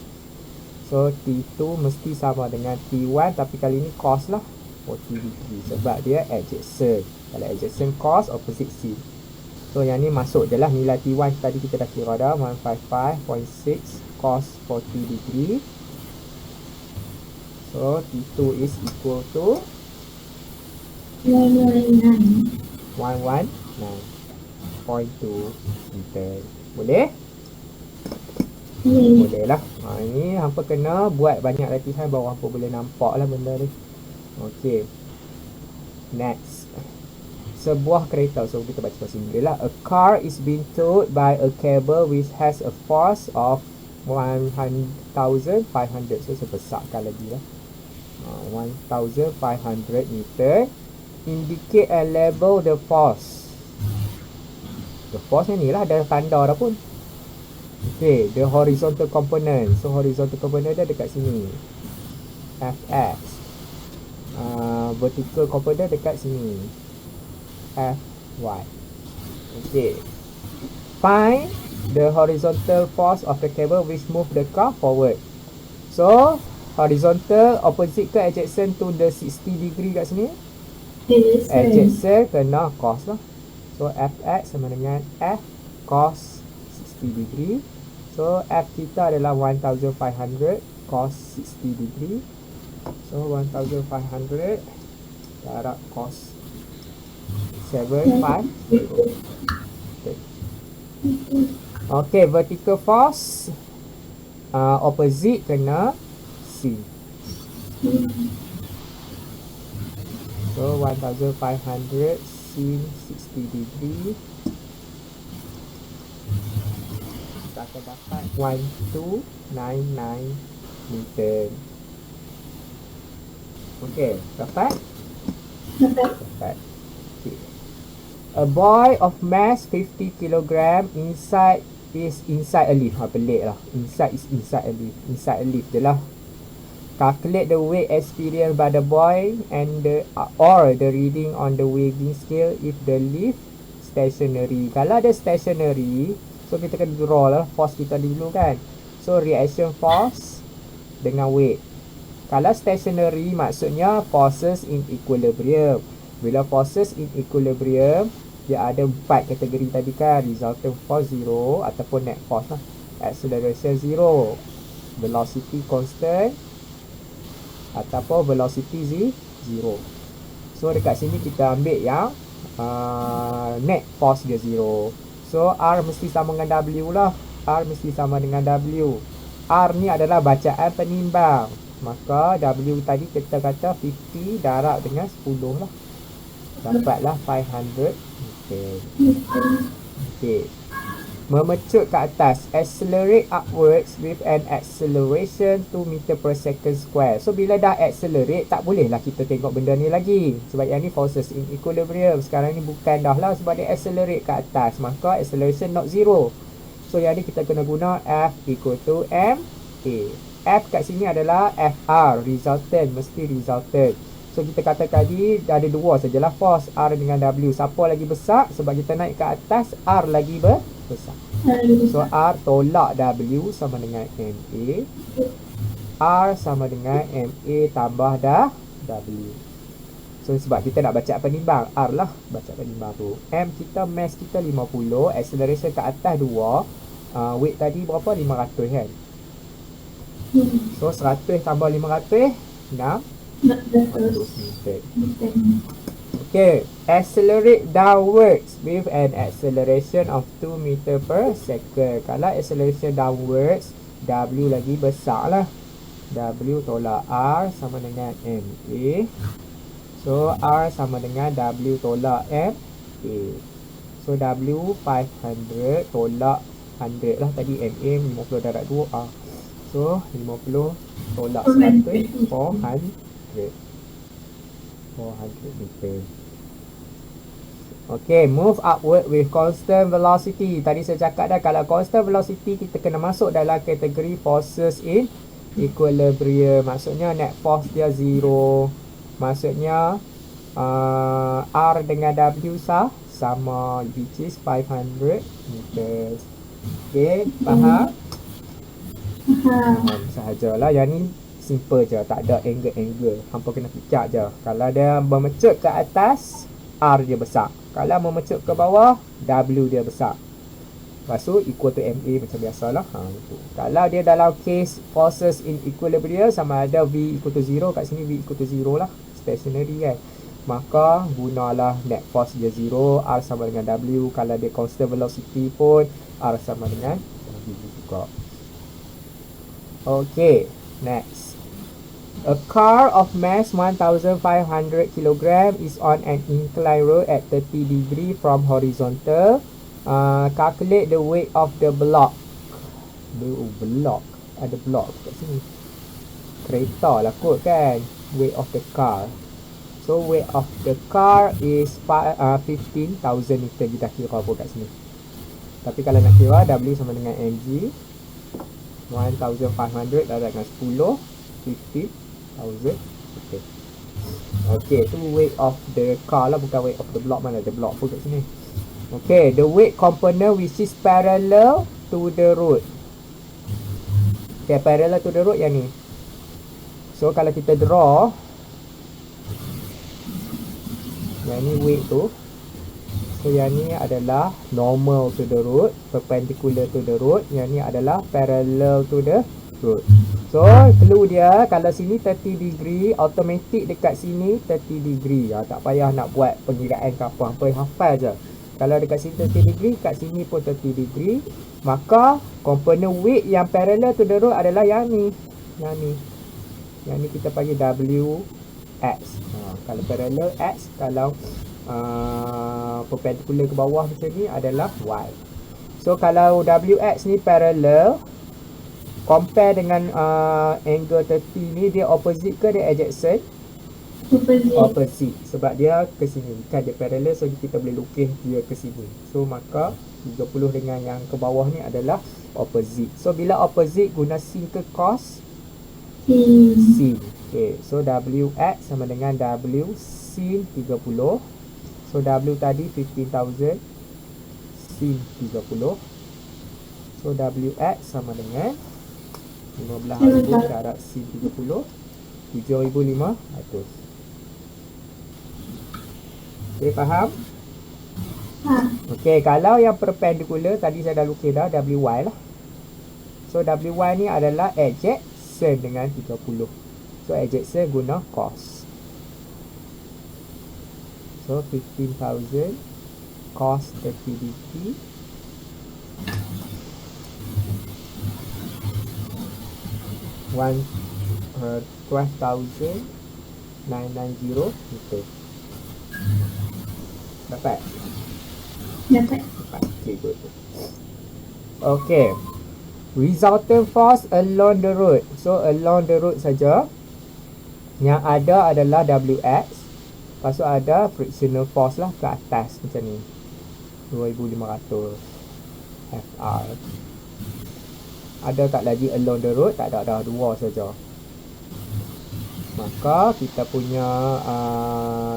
So T2 mesti sama dengan T1, tapi kali ni cos lah 40 degree sebab dia adjacent. Kalau adjacent cos, opposite sin. So yang ni masuk je lah nilai T1 tadi kita dah kira dah, 155.6 cos 40 degree. So T2 is equal to 119. 119.2 meter. Boleh? Ya. Boleh lah. Ini hampa kena buat banyak latihan baru hampa boleh nampak lah benda ni. Okay. Next. Sebuah kereta. So kita baca sendiri lah. A car is being towed by a cable which has a force of 1,500. So sebesarkan lagi lah. 1,500 meter. Indicate and label the force. The force ni lah, ada tanda dah pun. Okay, the horizontal component. So horizontal component dia dekat sini, Fx. Vertical component dekat sini, Fy. Okay. Find the horizontal force of the cable which move the car forward. So horizontal opposite ke adjacent to the 60 degree kat sini? Adjacent, kena cos lah. So Fx sama dengan F cos 60 degree. So F kita adalah 1,500 cos 60 degree. So 1,500 darab cos 750. Okay, vertical force opposite kena C. So 1,500 sin 60 degree, kita akan dapat 1299 meter. Okay, dapat? Dapat. Okay. A boy of mass 50 kg is inside a lift. Pelik lah. Inside is inside a lift. Inside a lift je lah. Calculate the weight experienced by the boy and or the reading on the weighing scale if the lift stationary. Kalau ada stationary, so kita kena draw lah force kita dulu kan. So reaction force dengan weight. Kalau stationary maksudnya forces in equilibrium. Bila forces in equilibrium, dia ada 4 kategori tadi kan. Resultant force 0 ataupun net force lah. Acceleration 0, velocity constant ataupun velocity 0. So dekat sini kita ambil yang net force dia 0. So R mesti sama dengan W lah. R mesti sama dengan W. R ni adalah bacaan penimbang. Maka W tadi kita kata 50 darab dengan 10 lah. Dapatlah 500 meter. Okay. Memecut ke atas. Accelerate upwards with an acceleration 2 meter per second square. So bila dah accelerate, tak boleh lah kita tengok benda ni lagi. Sebab yang ni forces in equilibrium. Sekarang ni bukan dah lah sebab dia accelerate ke atas. Maka acceleration not zero. So yang ni kita kena guna F equal to ma. F kat sini adalah FR, resultant, mesti resultant. So kita kata tadi ada dua sajalah force, R dengan W. Siapa lagi besar? Sebab kita naik ke atas, R lagi besar. So R tolak W sama dengan MA. R sama dengan MA tambah dah W. So sebab kita nak baca penimbang, R lah baca penimbang tu. M kita, mass kita 50, acceleration ke atas 2. Weight tadi berapa? 500 kan? So 100 tambah 500, 600 meter. Okay, accelerate downwards with an acceleration of 2 meter per second. Kalau acceleration downwards, W lagi besar lah. W tolak R sama dengan MA. So R sama dengan W tolak MA. So W 500 tolak 100 lah. Tadi MA 50 darab 2 R. So 50 tolak 100, 400 meter. Okay, move upward with constant velocity. Tadi saya cakap dah, kalau constant velocity kita kena masuk dalam kategori forces in equilibrium. Maksudnya net force dia zero. Maksudnya R dengan W sama, which is 500 meters. Okay, faham? Faham. Sahajalah. Yang ni simple je, tak ada angle-angle. Hampa kena fikir je. Kalau dia memecut ke atas, R dia besar. Kalau memecut ke bawah, W dia besar. Lepas tu equal to MA macam biasalah. Itu. Kalau dia dalam case forces in equilibrium, sama ada V equal to 0. Kat sini V equal to 0 lah. Stationary kan. Maka gunalah net force dia 0. R sama dengan W. Kalau dia constant velocity pun, R sama dengan W juga. Okay, next. A car of mass 1,500 kg is on an inclined road at 30 degree from horizontal. Calculate the weight of the block. Block. Ada block kat sini. Kereta lah kot kan. Weight of the car. So weight of the car is 15,000 meter. Kita kira apa kat sini. Tapi kalau nak kira, W sama dengan mg. 1,500 darab dengan 10. 50,000. Okay. Okay, tu weight of the car lah, bukan weight of the block. Mana ada block pun kat sini. Okay, the weight component which is parallel to the road. Okay, parallel to the road yang ni. So, kalau kita draw, yang ni weight tu. So, yang ni adalah normal to the road, perpendicular to the road. Yang ni adalah parallel to the road. So, clue dia, kalau sini 30 degree, automatic dekat sini 30 degree. Tak payah nak buat pengiraan ke apa. Hampa hafal je. Kalau dekat sini 30 degree, kat sini pun 30 degree. Maka, component weight yang parallel to the road adalah yang ni. Yang ni. Yang ni kita panggil WX. Kalau parallel X, kalau perpendicular ke bawah macam ni adalah Y. So, kalau WX ni parallel, compare dengan angle 30 ni, dia opposite ke dia adjacent? Opposite. Sebab dia ke sini. Kan dia parallel, so kita boleh lukis dia ke sini. So, maka 30 dengan yang ke bawah ni adalah opposite. So, bila opposite, guna sin ke cos? Sin. Okay. So, WX sama dengan W sin 30. So, W tadi 15,000 sin 30. So, WX sama dengan 15,000 darab sin 30. 7,500. Okay, faham? Okay, kalau yang perpendicular, tadi saya dah lukis dah, WY lah. So, WY ni adalah adjacent dengan 30. So, adjacent guna cos. So, 15,000 cos 30 degree. 12,990 meter. Dapat? Dapat. Okay, good. Okay. Resultant force along the road. So, along the road saja. Yang ada adalah WX. Lepas tu ada frictional force lah ke atas macam ni. 2,500 FR. Ada tak lagi along the road? Tak ada, dah dua saja. Maka kita punya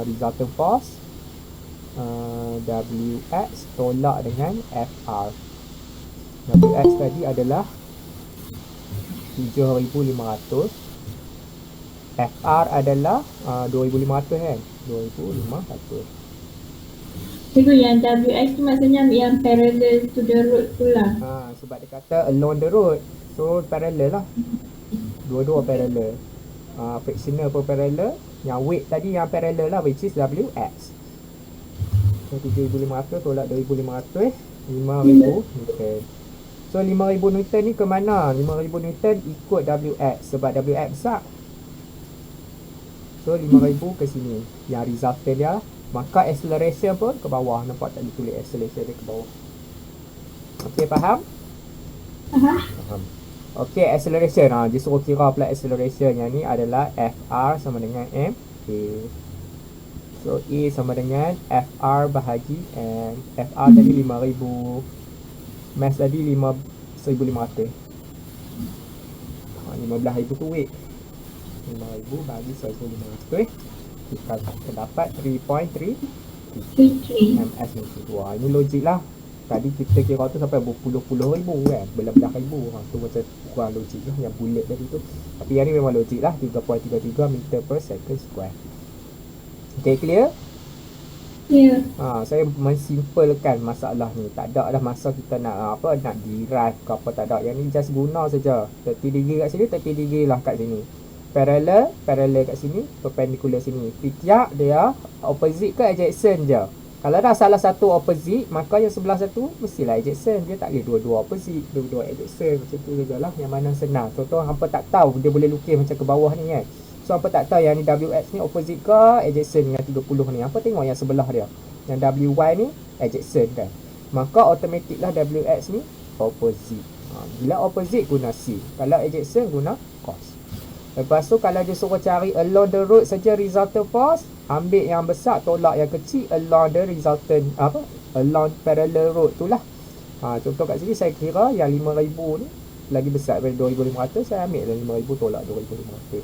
resultant force WX tolak dengan FR. WX tadi adalah 7,500. FR adalah 2,500 kan? 2,500. Cikgu, yang WX tu maksudnya yang parallel to the road tu lah. Sebab dia kata along the road. So parallel lah. Dua-dua parallel. Frictional pun parallel. Yang weight tadi yang parallel lah, which is WX. So 7,500 tolak 2,500, 5,000 Newton. So 5,000 Newton ni ke mana? 5,000 Newton ikut WX. Sebab WX besar. So 5,000 ke sini. Yang resultant dia. Maka acceleration pun ke bawah. Nampak tak ditulis acceleration dia ke bawah. Okay, faham? Faham. Okay, acceleration. Dia suruh kira pula acceleration. Yang ni adalah FR sama dengan M. Okay. So A sama dengan FR bahagi M. FR tadi 5,000, mass tadi 1,500. 15,000 tu weight. 5,000 bagi 1,500, kita akan dapat 3.3 3. ms macam tu. Ini logik lah. Tadi kita kira tu sampai berpuluh-puluh ribu kan, belah-belah ribu. Tu macam kurang logik lah yang bulat tadi tu. Tapi yang ni memang logik lah, 3.33 meter per second square. Okay, clear? Ya. Saya mensimpelkan masalah ni. Tak ada dah masa kita nak nak derive ke apa, tak ada. Yang ni just guna saja. 30 degree kat sini, 30 degree lah kat sini. Parallel kat sini, perpendicular sini. Tiap dia opposite ke adjacent je. Kalau dah salah satu opposite, maka yang sebelah satu mestilah adjacent. Dia tak boleh dua-dua opposite, dua-dua adjacent. Macam tu sajalah, yang mana senang. Contoh hampa tak tahu, dia boleh lukis macam ke bawah ni kan. So hampa tak tahu yang ni WX ni opposite ke adjacent dengan 30 ni. Hampa tengok yang sebelah dia. Yang WY ni adjacent kan. Maka automatic lah WX ni opposite. Bila opposite guna C. Kalau adjacent guna cos. Lepas tu kalau dia suruh cari along the road saja resultant force, ambil yang besar tolak yang kecil along the resultant along parallel road tu lah. Contoh kat sini saya kira yang 5,000 ni lagi besar daripada 2,500, saya ambil yang 5,000 tolak 2,500.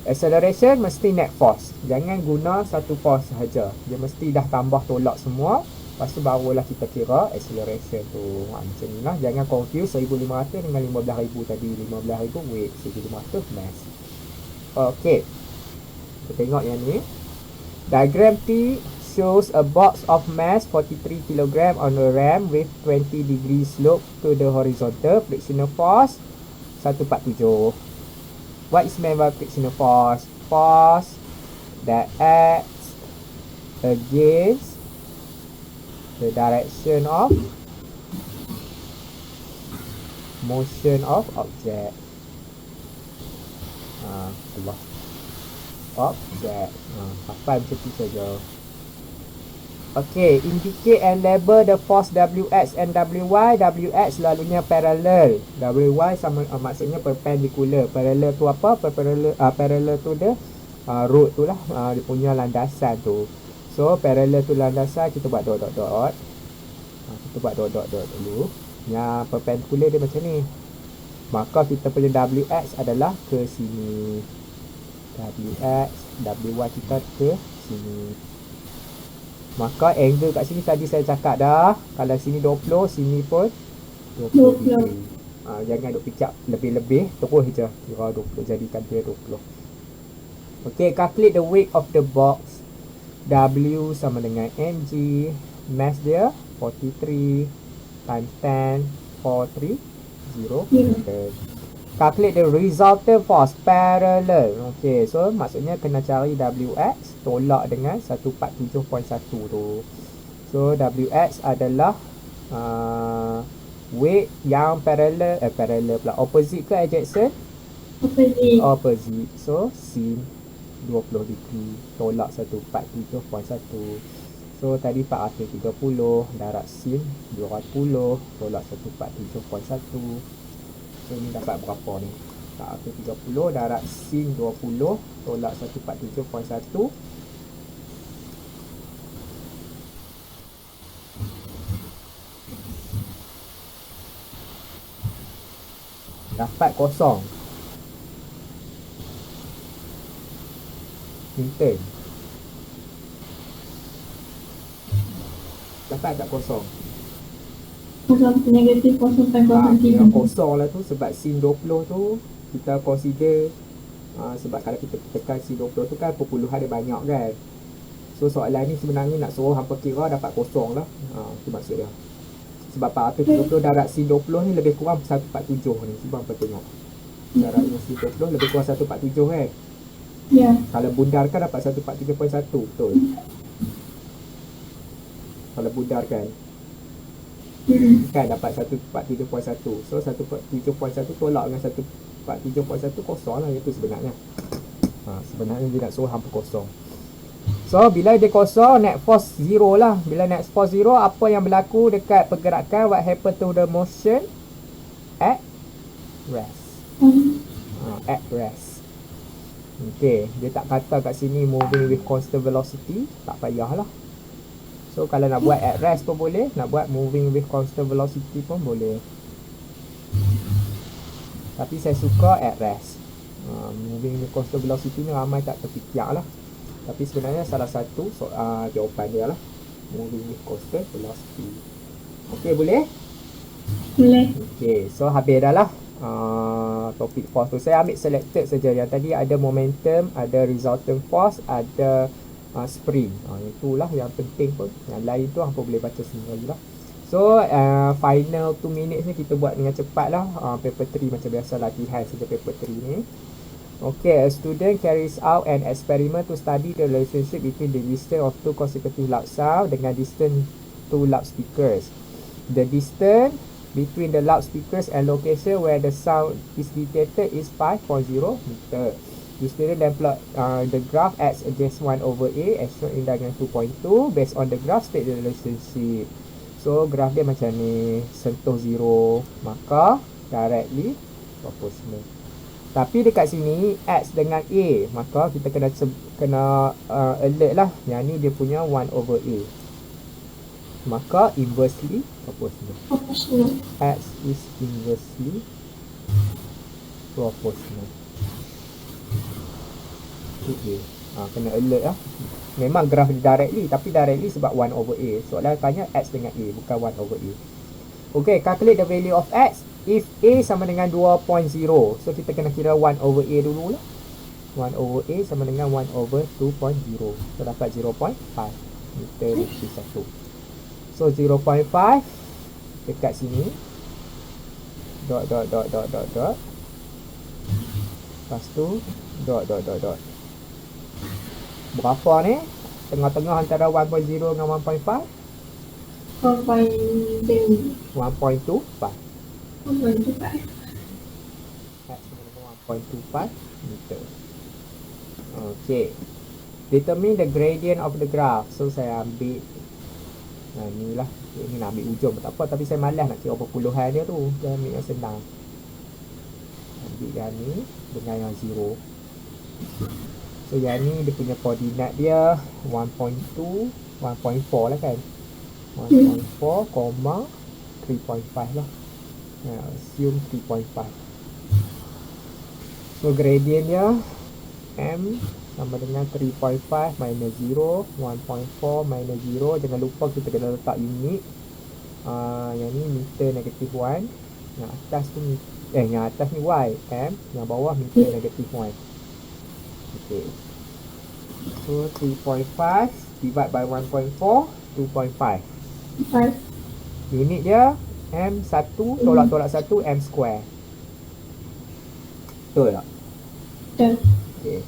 Acceleration mesti net force. Jangan guna satu force sahaja. Dia mesti dah tambah tolak semua. Lepas tu barulah kita kira acceleration tu. Macam ni lah. Jangan confuse 1,500 dengan 15,000 tadi. 15,000 weight, 1,500 mass. Okay. Kita tengok yang ni. Diagram T shows a box of mass 43 kg on a ramp with 20 degree slope to the horizontal. Frictional force 147. What is meant by frictional force? Force that acts against the direction of motion of object. Allah. Object. Hafal macam tu saja. Okay, indicate and label the force WX and WY. WX selalunya parallel. WY sama maksudnya perpendicular. Parallel tu apa? Parallel tu dia road tu lah, dia punya landasan tu. So parallel tu landasan, kita buat dot. Kita buat dot dulu. Yang perpendicular dia macam ni. Maka kita punya WX adalah ke sini. WX, WY kita ke sini. Maka angle kat sini tadi saya cakap dah. Kalau sini 20, sini pun 20 degree. Jangan duk picap lebih-lebih, terus je kira 20, jadikan dia 20. Okay, calculate the weight of the box. W sama dengan mg. Mass dia 43 times 10, 430. Calculate the resultant force parallel. Okay, so maksudnya kena cari WX tolak dengan 147.1 tu. So WX adalah weight yang parallel pula, opposite ke adjacent? Opposite. So sin 20 degree tolak 147.1. So tadi 430 darab sin 200 tolak 147.1. So ni dapat berapa ni? 430 darab sin 20 tolak 147.1. Dapat kosong. Newton. Dapat tak kosong? Kosong negatif 0.03. Yang kosong lah tu sebab sin 20 tu kita consider sebab kalau kita tekan sin 20 tu kan perpuluhan dia banyak kan. So soalan ni sebenarnya nak suruh hampa kira dapat kosong lah. Itu maksud dia. Sebab 430 darab sin 20 ni lebih kurang 147 ni. Cuba hampa tengok. Darab sin 20 lebih kurang 147 kan. Ya. Kalau bundarkan dapat 143.1, betul. Kalau bundarkan kan dapat 147.1. So 147.1 tolak dengan 147.1 kosong lah itu sebenarnya. Sebenarnya dia nak suruh hampa kosong. So bila dia kosong, net force zero lah. Bila net force zero, apa yang berlaku dekat pergerakan? What happen to the motion at rest? At rest. Okey, dia tak kata kat sini moving with constant velocity, tak payahlah. So kalau nak buat at rest pun boleh, nak buat moving with constant velocity pun boleh. Tapi saya suka at rest. Moving with constant velocity ni ramai tak terfikir lah. Tapi sebenarnya salah satu jawapan dia lah. Moving with constant velocity. Okey, boleh? Boleh. Okey, so habis dah lah topik force tu. Saya ambil selected saja. Yang tadi ada momentum, ada resultant force, ada spring. Itulah yang penting pun. Yang lain tu hampa boleh baca sendiri lah. So final 2 minutes ni kita buat dengan cepat lah. Paper 3 macam biasa latihan saja paper 3 ni. Okay, a student carries out an experiment to study the relationship between the distance of two consecutive loud sounds dengan distance two loudspeakers. The distance between the loudspeakers and location where the sound is detected is 5.0 meter. The student then plot the graph as against 1 over A as shown in diagram 2.2. Based on the graph, state the relationship. So, graph dia macam ni. Sentuh 0, maka directly proportional. Tapi dekat sini X dengan A, maka kita kena alert lah. Yang ni dia punya 1 over A. Maka inversely proportional. X is inversely proportional. Okay. Kena alert lah. Memang graf directly, tapi directly sebab 1 over A. Soalan tanya X dengan A, bukan 1 over A. Okay, calculate the value of X if A sama dengan 2.0. So kita kena kira 1 over A dulu lah. 1 over A sama dengan 1 over 2.0. So dapat 0.5 meter per satu. So 0.5 dekat sini. Dot. Lepas tu dot. Berapa ni? Tengah-tengah antara 1.0 dengan 1.5? 1.25. 1.25 meter. Okay. Determine the gradient of the graph. So saya ambil ni lah. Ini nak ambil ujung tak apa. Tapi saya malas nak kira perpuluhan dia tu. Saya ambil yang senang. Ambil yang ni dengan yang 0. So yang ni dia punya koordinat dia 1.2, 1.4 lah kan. 1.4, 3.5 lah. Assume 3.5. So gradient dia M sama dengan 3.5 minus 0, 1.4 minus 0. Jangan lupa kita kena letak unit. Yang ni meter negatif 1. Yang atas tu yang atas ni Y M. Yang bawah meter negatif 1. Okay. So 3.5 divide by 1.4, 2.5. Unit dia M1 tolak 1 M square. Betul tak? Betul. Okay.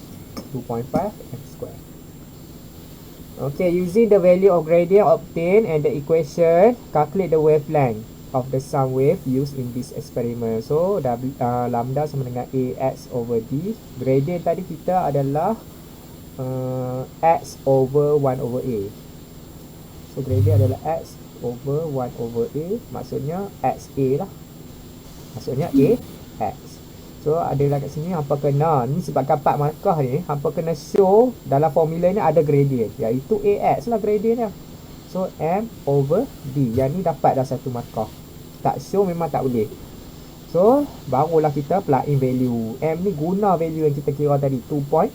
2.5 M square. Okay, using the value of gradient obtained and the equation, calculate the wavelength of the sound wave used in this experiment. So lambda sama dengan AX over D. Gradient tadi kita adalah X over 1 over A. So gradient adalah X over 1 over A. Maksudnya XA lah. Maksudnya A X. So adalah kat sini hampa kena, ni sebab kapak markah ni, hampa kena show dalam formula ni ada gradient, iaitu AX lah gradient dia. So M over D. Yang ni dapat dah satu markah. Tak show memang tak boleh. So barulah kita plug in value. M ni guna value yang kita kira tadi 2.5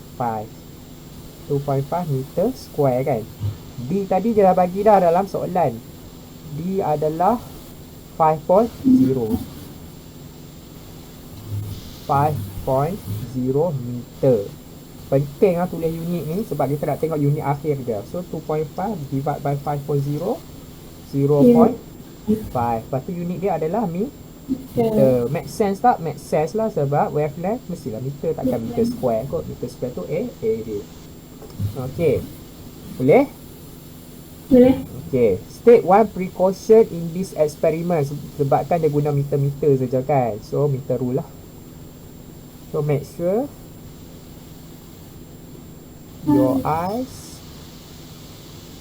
meter square kan. D tadi je dah bagi dah dalam soalan. D adalah 5.0 meter. Penting lah tulis unit ni sebab kita nak tengok unit akhir dia. So 2.5 divide by 5.0, 0.5. Lepas tu unit dia adalah meter. Make sense tak? Make sense lah sebab wavelength mestilah meter, takkan meter square kot. Meter square tu area. Okay. Boleh? Boleh. Okay. State one precaution in this experiment. Sebabkan dia guna meter-meter saja kan. So meter rule lah. So make sure your eyes,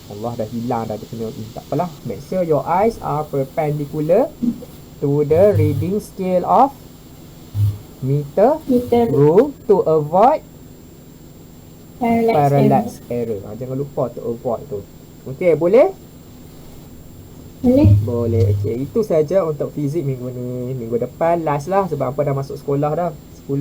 Allah dah hilang dah dia punya tak apalah. Make sure your eyes are perpendicular to the reading scale of meter rule to avoid parallax error. Jangan lupa untuk avoid tu. Okey, boleh? Boleh? Boleh. Okey, itu saja untuk fizik minggu ni. Minggu depan last lah sebab apa dah masuk sekolah dah.